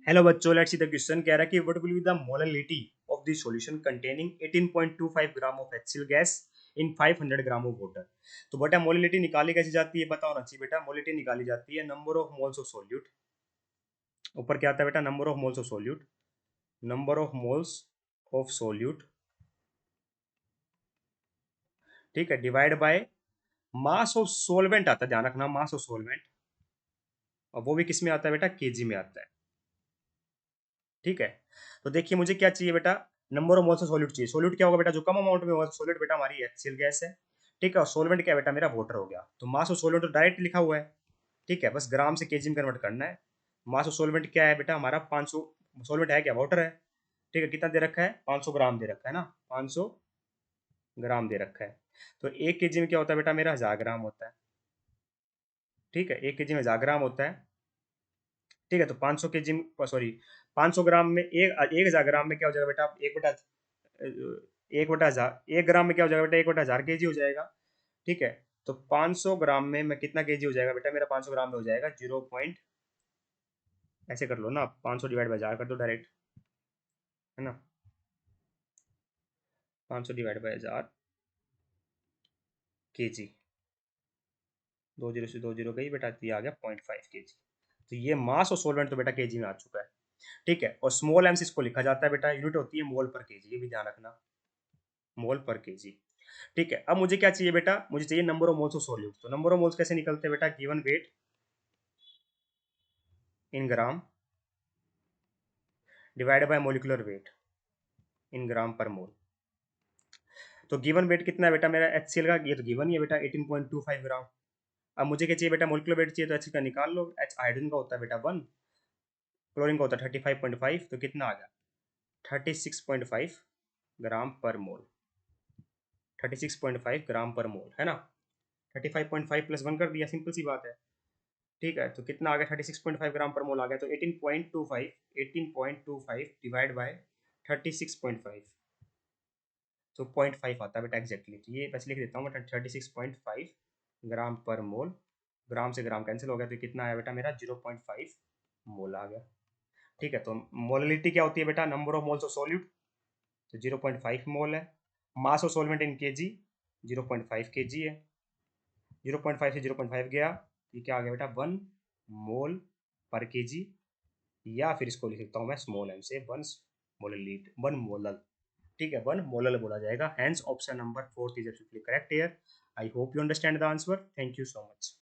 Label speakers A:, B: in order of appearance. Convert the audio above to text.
A: Hello बच्चों, let's see the question. कह रहा है कि what will be the molality of the solution containing 18.25 gram of HCl gas in 500 gram of water. तो बेटा molality निकाली कैसे जाती है पता होना चाहिए। बेटा मोललिटी निकाली जाती है number of moles of solute. ऊपर क्या आता है बेटा? Number of moles of solute. Number of moles of solute, ठीक है, divide by mass of solvent आता है। ध्यान रखना, मास ऑफ सोलवेंट। और वो भी किस में आता है बेटा? केजी में आता है। ठीक है, तो देखिए मुझे क्या चाहिए बेटा? Number of moles of solute चाहिए। सॉल्यूट क्या होगा बेटा? जो कम अमाउंट में होगा सॉल्यूट बेटा हमारी HCl गैस है। ठीक है, और सॉल्वेंट क्या है बेटा? मेरा वाटर हो गया। तो मास ऑफ सॉल्वेंट तो डायरेक्ट लिखा हुआ है। ठीक है, बस ग्राम से केजी में कन्वर्ट करना है। मास ऑफ सॉल्वेंट क्या है बेटा हमारा? 500। सॉल्वेंट है क्या? वाटर है। ठीक है, कितना दे रखा है? 500 ग्राम दे रखा है ना, 500 ग्राम दे रखा है। तो 1 kg में क्या होता है बेटा? मेरा 1000 ग्राम होता है। ठीक है, 1 kg में 1000 ग्राम होता है। ठीक है, तो 500 kg, सॉरी, 500 ग्राम में एक 1000 ग्राम में क्या हो जाएगा बेटा? एक बटा हजार, 1 ग्राम में क्या हो जाएगा बेटा? 1/1000 kg हो जाएगा। ठीक है, तो 500 ग्राम में मैं कितना केजी हो जाएगा बेटा? मेरा 500 ग्राम में हो जाएगा 0 पॉइंट, ऐसे कर लो ना, 500 डिवाइड बाई 1000 कर दो डायरेक्ट, है ना। 500 डिवाइड बाई 1000 kg, 2 जीरो से 2 जीरो गई बेटा, तो ये आ गया 0.5 kg। तो ये मास और सोलवेंट तो बेटा केजी में आ चुका है। ठीक है, और स्मॉल एम से इसको लिखा जाता है बेटा, यूनिट होती है मोल पर केजी, ये भी ध्यान रखना, मोल पर केजी। ठीक है, अब मुझे क्या चाहिए बेटा? मुझे चाहिए number of moles of solute. तो नंबर ऑफ मोल्स कैसे निकलते हैं बेटा? Given weight in gram divide by molecular weight in gram per mole. तो गिवन वेट कितना है बेटा मेरा HCl का? ये तो गिवन ही है बेटा, 18.25 ग्राम। अब मुझे क्या चाहिए बेटा? मोलिकुलर वेट चाहिए, तो HCl का निकाल लो। H हाइड्रोजन का होता है बेटा 1, क्लोरीन का होता है 35.5, तो कितना आ गया? 36.5 ग्राम पर मोल। 36.5 ग्राम पर मोल, है ना। 35.5 प्लस 1 कर दिया, सिंपल सी बात है। ठीक है, तो कितना आ गया? 36.5 ग्राम पर मोल आ गया। तो 18.25 डिवाइड बाय 36.5, तो 0.5 आता है बेटा एग्जैक्टली। तो ये बस लिख देता हूँ मैं, 36.5 ग्राम पर मोल। ग्राम से ग्राम कैंसिल हो गया, तो कितना आया बेटा मेरा? 0.5 मोल आ गया। ठीक है, तो मोललिटी क्या होती है बेटा? Number of moles of solute, तो 0.5 मोल है। Mass of solvent in KG 0.5 kg है। 0.5 से 0.5 गया, ये क्या आ गया बेटा? 1 मोल पर केजी। या फिर इसको लिख सकता हूँ मैं स्मॉल एम से, 1 मोलल, 1 मोलल। ठीक है, 1 मोलल बोला जाएगा। Hence option number 4 is absolutely correct here. I hope you understand the answer. Thank you so much.